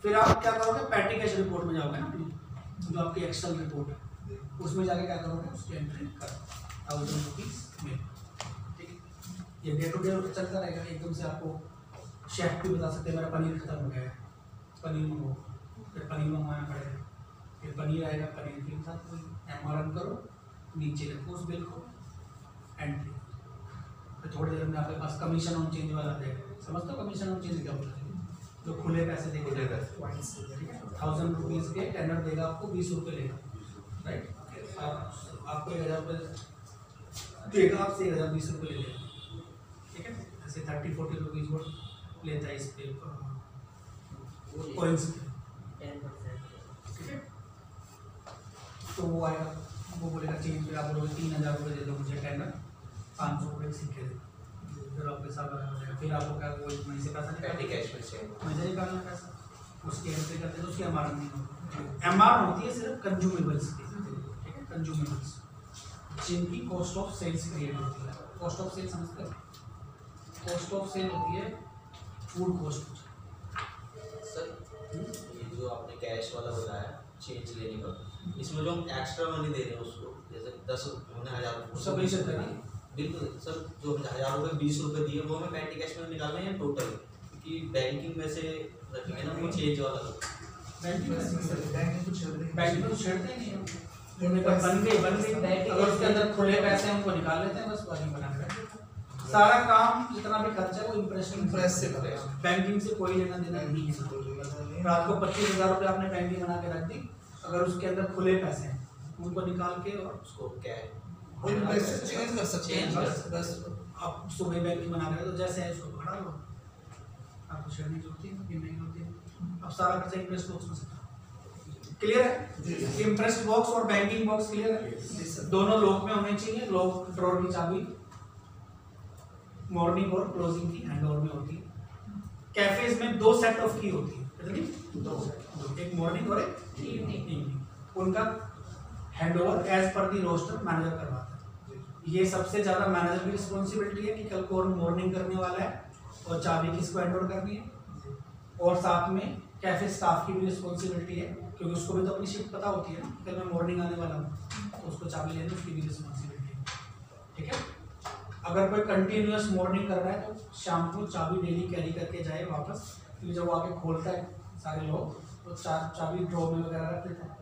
फिर आप क्या करोगे, पेटी कैश रिपोर्ट में जाओगे ना अपनी, जो आपकी एक्सेल रिपोर्ट है उसमें जाके क्या करोगे, उसकी एंट्री करो 1000 रुपीज़ में। ठीक है, ये डे टू डे चलता रहेगा। एकदम से आपको शेफ भी बता सकते हैं मेरा पनीर खत्म हो गया है, पनीर मंगवाओ, फिर पनीर मंगवाना पड़ेगा, फिर पनीर आएगा, पनीर के साथ कोई MRN करो, नीचे रखो उस बिल को, एंट्री। फिर थोड़ी देर में आपके पास कमीशन ऑन चेंज वाला देगा, समझते हो कमीशन ऑन चेंज क्या होता है, जो खुले पैसे देके जाएगा, ठीक है, 1000 रुपीज़ के टेंडर देगा आपको, 20 रुपये लेगा, राइट। आपको 1000 रुपये देगा, आपसे 1020 रुपये ले लेगा, ठीक है। ऐसे 30-40 रुपीज़ वो लेता है इस पे कॉइन्स पे, 10%। ठीक है। तो वो आएगा, वो बोलेगा चेंज, फिर आप बोलोगे 3000 रुपये दे दो मुझे टेंडर, 500 रुपये सिक्के दे, फिर आपके साथ हो जाएगा। फिर आपको क्या, वो वहीं से पैसा पेटी कैश में से मुझे निकालना पैसा, उसकी एंट्री करते हैं, तो उसकी MRN नहीं होती। MRN होती है सिर्फ कंज्यूमेबल्स की, ठीक है, कंज्यूमेबल्स जिनकी कॉस्ट ऑफ सेल्स क्रिएट होती है। कॉस्ट ऑफ सेल समझते हो, कॉस्ट ऑफ सेल होती है फूड कॉस्ट। सर ये जो आपने कैश वाला बताया चेंज लेने का, इसमें जो हम एक्स्ट्रा मनी दे रहे हैं उसको, जैसे 10 हमने 1000 सब वही चलता है। बिल्कुल सर, जो 1000 रुपये 20 रुपये दिए वो हमें पेटी कैश में निकालना है टोटल, क्योंकि बैंकिंग में से रखेंगे ना वो चेंज वाला। बैंकिंग में तो छेड़ते ही नहीं है, बन गई, अगर उसके अंदर खुले पैसे हैं उनको निकाल लेते हैं, बस वही बना के सारा काम जितना भी खर्चा है वो इम्प्रेस से करेगा, बैंकिंग से कोई लेना देना नहीं है। रात को 25,000 रुपये आपने बैंकिंग बना के रख दी, अगर उसके अंदर खुले पैसे हैं उनको निकाल के और उसको क्या है चेंज कर सकते हैं, बस आप सुबह बैंकिंग बना रहे हो तो जैसे है उसको पकड़ा लो, आपको छेड़ने की होती है कि नहीं होती है। अब सारा खर्चा इम्प्रेस बॉक्स में से क्लियर है, इम्प्रेस बॉक्स और बैंकिंग बॉक्स क्लियर है, दोनों लॉक में होने चाहिए। लॉक ड्रॉर की चाबी मॉर्निंग और क्लोजिंग की हैंड ओवर में होती है। कैफेज में 2 सेट ऑफ की होती है, कितनी? 2, एक मॉर्निंग और एक इवनिंग। उनका हैंड ओवर एज पर दी रोस्टर मैनेजर करवाता है। ये सबसे ज़्यादा मैनेजर की रिस्पॉन्सिबिलिटी है कि कल को मॉर्निंग करने वाला है और चाबी किसको हैंड ओवर करनी है, और साथ में कैफे स्टाफ की भी रिस्पॉन्सिबिलिटी है, क्योंकि उसको भी तो अपनी शिफ्ट पता होती है ना, कल मैं मॉर्निंग आने वाला हूँ तो उसको चाबी लेनी, उसकी भी रिस्पॉन्सिबिलिटी है, ठीक है। अगर कोई कंटिन्यूअस मॉर्निंग कर रहा है तो शाम को चाबी डेली कैरी करके जाए वापस, क्योंकि जब वो आके खोलता है सारे लोग तो चाबी ड्रॉ में वगैरह रख देता है,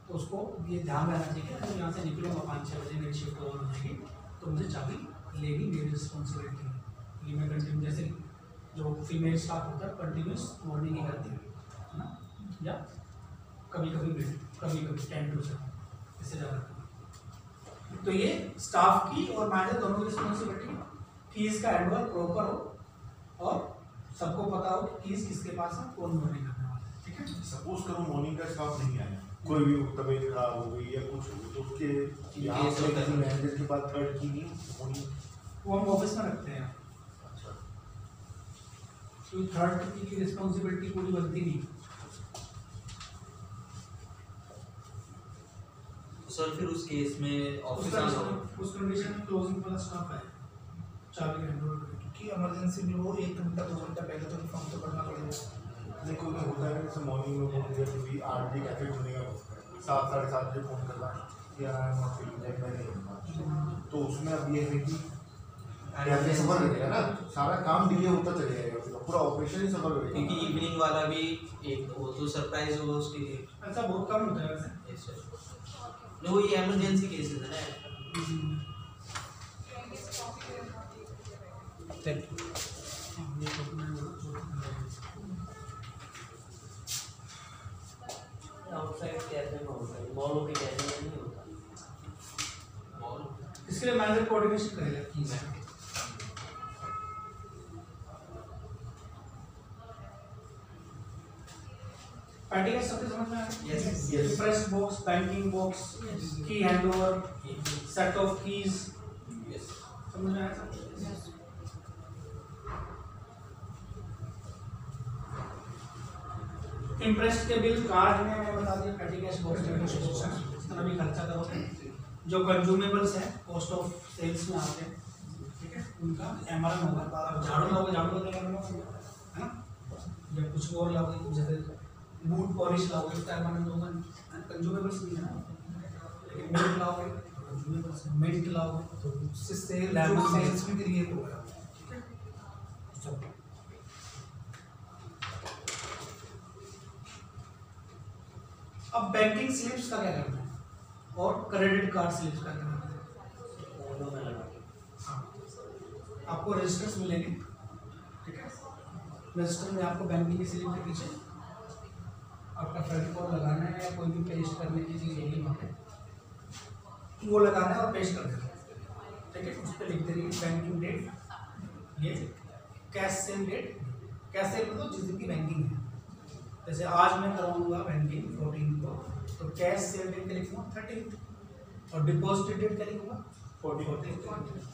तो उसको ये ध्यान रहना चाहिए कि यहाँ से निकलूँगा 5-6 बजे, मेरी शिफ्ट ओवर हो जाएगी तो मुझे चाबी लेनी मेरी रिस्पॉन्सिबिलिटी है। ये मैं कंटिन्यू, जैसे जो फीमेल स्टाफ होता है कंटिन्यूस मॉर्निंग ही करती है ना, या कभी कभी 10 to 7 इससे ज़्यादा। तो ये स्टाफ की और मैनेजर दोनों की रिस्पॉन्सिबिलिटी, कीज का हैंडओवर प्रॉपर हो और सबको पता हो कि कीज किसके पास है, कौन मॉर्निंग करने वाला है, ठीक है। सपोज करो मॉर्निंग का स्टाफ नहीं आया, कोई भी तबीयत खराब हो गई या कुछ हो गई, तो उसके यहाँ से किसी मैनेजर के पास थर्ड की नहीं होनी, वो हम ऑफिस में रखते हैं। अच्छा, क्योंकि थर्ड की रिस्पॉन्सिबिलिटी पूरी बनती नहीं। सर फिर उस केस में ऑफिस उस कंडीशन में क्लोजिंग वाला स्टाफ है, चाबी हैंडओवर करेगा, कि इमरजेंसी भी हो 1 घंटा 2 घंटा पहले तो इन्फॉर्म तो करना पड़ेगा। नहीं कोई होता है जैसे मॉर्निंग में फोन किया, क्योंकि 8 बजे कैफे खुलने का 7-7:30 बजे फोन करना कि यार I am not feeling like मैं नहीं हूँ, तो उसमें अब ये है कि कैफे सफर करेगा ना, सारा काम डिले होता चले जाएगा, पूरा ऑपरेशन ही सफर करेगा, क्योंकि इवनिंग वाला भी एक वो तो सरप्राइज होगा उसके लिए। ऐसा बहुत कम होता है वैसे। वो ये इमरजेंसी केसेस है ना। आउटसाइड कैफे में होता है, मॉलों के कैफे में नहीं होता। इसके लिए मैनेजर कोऑर्डिनेशन करेगा कीज का। पेटी कैश सबके समझ में आ गया? Yes. Impress box, banking box, की हैंडओवर, सेट ऑफ कीज, समझ में आया सब? इंटरेस्ट के बिल कार्ड में मैंने बता दिया, पेटी कैश बॉक्स में जितना भी खर्चा करोगे, जो कंज्यूमेबल्स है कॉस्ट ऑफ सेल्स में आते हैं, ठीक है, उनका MRN होगा। झाड़ू लाओगे, झाड़ू लगेगा है ना, जब कुछ और लाओगे जैसे बूट पॉलिश लाओगे उसका एम होगा, कंज्यूमेबल्स नहीं है ना, लेकिन मिल्क लाओगे तो कंज्यूमेबल्स, मिल्क लाओगे तो उससे सेल लेमन जो सेल्स भी क्रिएट होगा। चलो। अब बैंकिंग स्लिप्स का क्या करना है और क्रेडिट कार्ड स्लिप्स का क्या करना है? दोनों में लगा आपको रजिस्टर्स मिलेंगे, ठीक है। रजिस्टर में आपको बैंकिंग की स्लिप के पीछे आपका फेविकॉल लगाना है या कोई भी पेस्ट करने की चीज़ होगी वहाँ पे, वो लगाना है और पेस्ट कर देना है, ठीक है। उस पर लिख देंगे बैंकिंग डेट, ये cash sale date, cash sale मतलब जिस दिन की बैंकिंग है, जैसे आज मैं करवाऊंगा बैंकिंग 14 को, तो कैश सेल डेट क्या लिखूंगा 13, और डिपॉजिट डेट क्या लिखूंगा 14,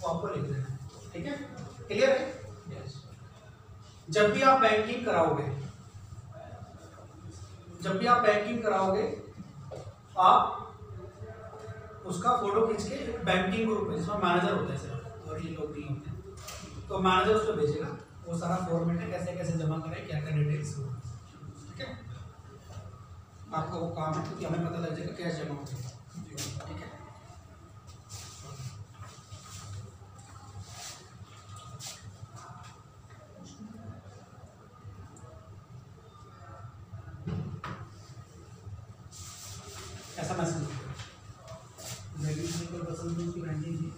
वो आपको लिख देना है, ठीक है। क्लियर है? यस। जब भी आप बैंकिंग कराओगे, जब भी आप बैंकिंग कराओगे, आप उसका फोटो खींच के बैंकिंग ग्रुप में जिसमें मैनेजर होता है सिर्फ और ये लोग नहीं होते हैं, तो मैनेजर उसको भेजेगा, वो सारा फॉर्मेट है कैसे कैसे जमा करें, क्या क्या डिटेल्स, ठीक है। आपका वो काम है क्योंकि हमें पता लग जाएगा कैश जमा हो गया, ठीक है। ऐसा मैसेज बैंकिंग पर पसंद है उसकी बैंकिंग थी,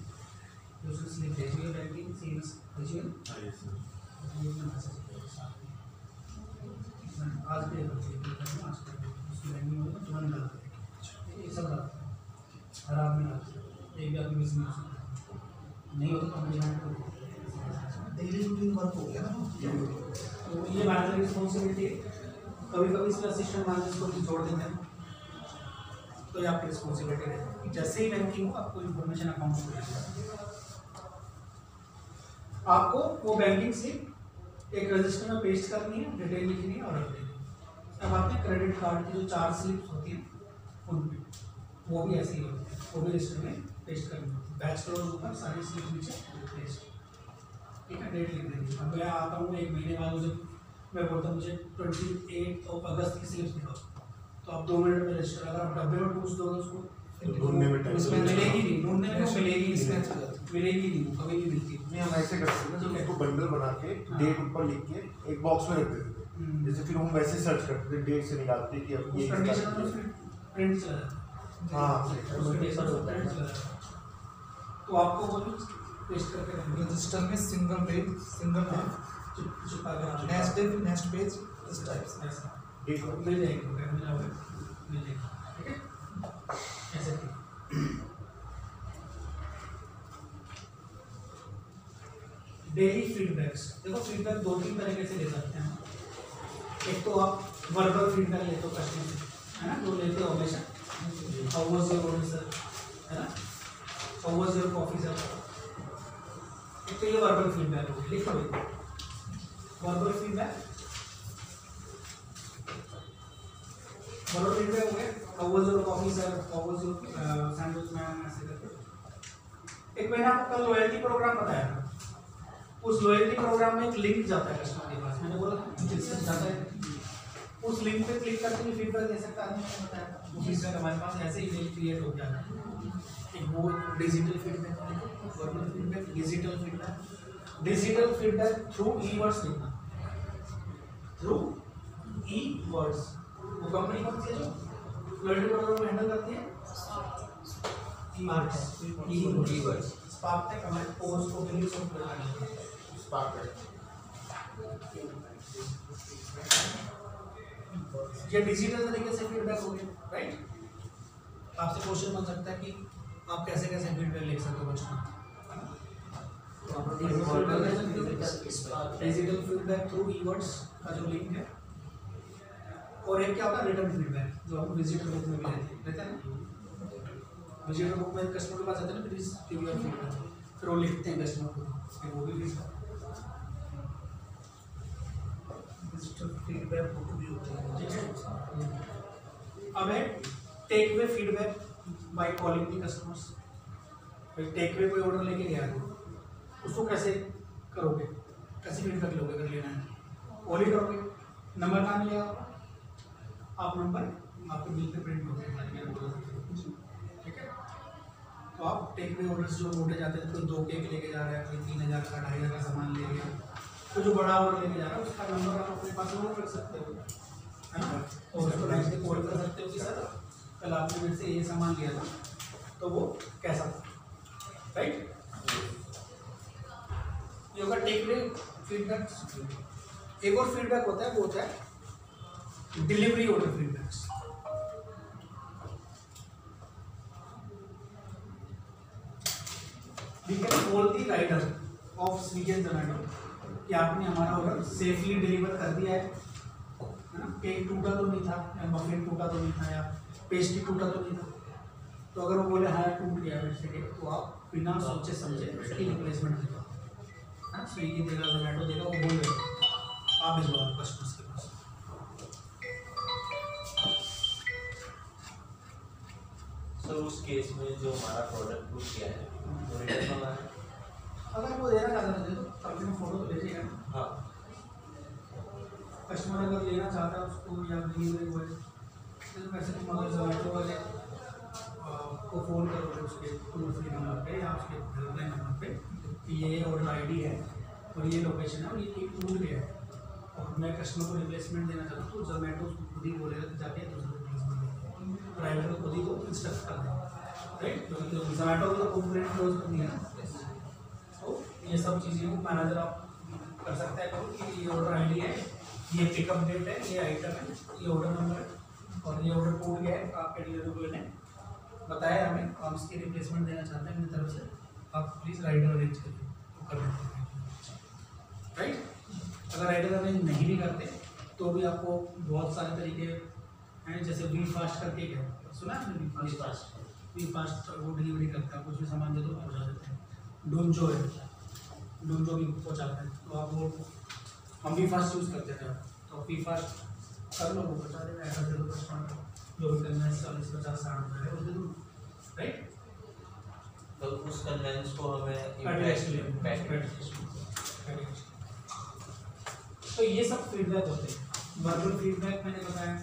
दूसरी स्लिप भेजिए बैंकिंग सेल्स भेजिए, आज भी आज उसकी बैंकिंग होगी तो तुरंत डाल देंगे, ये सब डालते हैं, खराब नहीं डालते, एक भी आपकी मिस नहीं होता तो हमें जाना डेली रूटीन वर्क हो गया ना, तो ये मैनेजर की रिस्पॉन्सिबिलिटी है। कभी कभी इसमें असिस्टेंट मैनेजर को भी जोड़ देते हैं, तो ये आपकी रिस्पॉन्सिबिलिटी है। जैसे ही बैंकिंग हो आपको इन्फॉर्मेशन अकाउंट को भेजना, आपको वो बैंकिंग स्लिप एक रजिस्टर में पेस्ट करनी है, डिटेल लिखनी है और रख देनी है। अब आते हैं क्रेडिट कार्ड की जो 4 स्लिप्स होती हैं उन पे, वो भी ऐसी ही होती है, वो भी रजिस्टर में पेस्ट करनी होती है, बैच करो ऊपर, सारी स्लिप नीचे पेस्ट, ठीक है। डेट लिख देंगे। अब मैं आता हूँ एक महीने बाद, जब मैं बोलता हूँ मुझे 28 अगस्त की स्लिप्स दिखाओ, तो आप 2 मिनट में रजिस्टर, अगर आप डब्बे में पूछ दोगे उसको तो ढूंढने में टाइम उसमें मिलेगी नहीं, ढूंढने में उसमें मिलेगी mismatch हो नहीं, जाती मिलेगी नहीं, कभी नहीं मिलती। नहीं, हम ऐसे करते हैं ना, जब उसको बंडल बना के डेट ऊपर लिख के एक बॉक्स में रख देते थे, जैसे फिर हम वैसे सर्च करते थे, डेट से निकालते कि अब ये उस कंडीशन में फिर प्रिंट चला जाता है, हाँ उस कंडीशन में प्रिंट चला जाता है, तो आपको वो पेस्ट करके रखना रजिस्टर में सिंगल पेज चिपका के नेक्स्ट डे नेक्स्ट पेज इस टाइप से। ऐसा डेट मिल जाएगी, मिल जाएगी, ठीक है। ऐसे डेली फीडबैक्स, देखो फीडबैक 2-3 तरीके से ले सकते हैं। एक तो आप वर्बल फीडबैक लेते हो कस्टमर से, है ना, तो लेते हो हमेशा, how was your order sir, है ना, how was your coffee sir. एक तो ये वर्बल फीडबैक हो गया, लिखो वर्बल फीडबैक, वर्बल फीडबैक हो गया, how was your coffee sir, how was your sandwich ma'am, ऐसे करके। एक मैंने आपको कल लॉयल्टी प्रोग्राम बताया था, उस लॉयल्टी प्रोग्राम में एक लिंक जाता है कस्टमर के पास, मैंने बोला था डिस्कस जाता है, उस लिंक पे क्लिक करके भी फीडबैक दे सकता है, मैंने बताया वो फीडबैक हमारे पास ऐसे ही मेल क्रिएट हो जाता है। एक वो digital feedback, verbal feedback, digital feedback. Digital feedback through e words लिखना, थ्रू ई-वर्ड्स। वो कंपनी कौन सी है जो लॉयल्टी प्रोग्राम हैंडल करती है? ई-वर्ड्स। स्पार्क टेक हमारे पोस्ट को बिलिंग सॉफ्टवेयर का है, ये डिजिटल तरीके से फीडबैक हो गया, राइट। आपसे क्वेश्चन बन सकता है कि आप कैसे कैसे फीडबैक लिख सकते हो बच्चों, तो आप डिजिटल फीडबैक थ्रू ई-वर्ड्स का जो लिंक है, और एक क्या होता है रिटर्न फीडबैक, जो हम विजिटर बुक में भी लेते हैं ना, विजिटर बुक में कस्टमर के पास जाते हैं ना, प्लीज गिव योर फीडबैक, फिर वो लिखते हैं कस्टमर को, फिर वो भी फीडबैक। फीडबैक बुक भी होती है। अब है take way feedback by calling the customers. भाई टेक वे कोई ऑर्डर लेके गया है, उसको कैसे करोगे, कैसे फीडबैक लोगे? अगर लेना है कॉल ही करोगे, नंबर कहाँ मिलेगा, आप नंबर आपके बिल पे प्रिंट होते हैं, ठीक है। तो आप टेक अवे ऑर्डर्स जो नोटे जाते हैं, कोई 2 केक लेके जा रहा है, कोई 3000 का 2500 का सामान ले गया, तो जो बड़ा ऑर्डर लेके जा रहा है उसका नंबर आप अपने पास नोट रख सकते हो, है ना। और उसको लाइन से कॉल कर सकते हो कि सर कल आपने मेरे से ये सामान लिया था तो वो कैसा था, राइट। ये होगा टेक अवे फीडबैक। एक और फीडबैक होता है, वो होता है delivery order feedbacks. We can call the rider of Swiggy and Zomato कि आपने हमारा ऑर्डर सेफली डिलीवर कर दिया है ना, केक टूटा तो नहीं था, या मफिन टूटा तो नहीं था, या पेस्ट्री टूटा तो नहीं था। तो अगर वो बोले हाँ टूट गया मेरे से केक, तो आप बिना सोचे समझे उसकी रिप्लेसमेंट दे दो, हाँ। स्विगी देगा, जोमेटो देगा, वो बोल देगा, आप भिजवा दो कस्टमर्स के पास। सर उस केस में जो हमारा प्रोडक्ट टूट गया है वो रिटर्न होना है? अगर वो देना चाहता है तो अपने फोटो तो भेजिएगा। हाँ। कस्टमर अगर लेना चाहता है उसको, या डिलीवरी बॉय, तो वैसे तुम अगर जोमेटो वाले को फ़ोन करोगे उसके टोल फ्री नंबर पे या उसके हेल्पलाइन नंबर पे कि ये ऑर्डर आईडी है और ये लोकेशन है और ये केक टूट गया है और मैं कस्टमर को रिप्लेसमेंट देना चाहता हूँ, तो जोमेटो उसको खुद ही बोलेगा कि जाके दूसरा रिप्लेसमेंट दे, ड्राइवर को खुद ही वो इंस्ट्रक्ट कर देगा, राइट। क्योंकि जोमेटो को तो कंप्लेंट क्लोज करनी है ना। तो ये सब चीज़ें मैनेजर आप कर सकते हैं कि ये ऑर्डर आईडी है, ये पिकअप डेट है, ये आइटम है, ये ऑर्डर नंबर है और ये ऑर्डर टूट गया है, आपके डिलीवरी बॉय ने बताया हमें, हम इसकी रिप्लेसमेंट देना चाहते हैं अपनी तरफ से, आप प्लीज़ राइडर अरेंज करिए, तो कर देते हैं, राइट। अगर राइडर अरेंज नहीं भी करते तो भी आपको बहुत सारे तरीके हैं, जैसे वी फास्ट करके क्या सुना है आपने? वी फास्ट वो डिलीवरी करता है, कुछ भी सामान दे दो पहुँचा देते हैं। डोंजो है, डोंजो भी पहुँचाते हैं, तो आप वो हम वी फास्ट यूज़ करते थे, तो वी फास्ट कर लो, वो पहुँचा देगा, ऐसा दे दो कस्टमर को, जो भी करना है 40, 50, 60 रुपये है वो दे दो, राइट। तो उस कन्वेंस को हमें तो ये सब फीडबैक होते हैं। वर्बल फीडबैक मैंने बताया।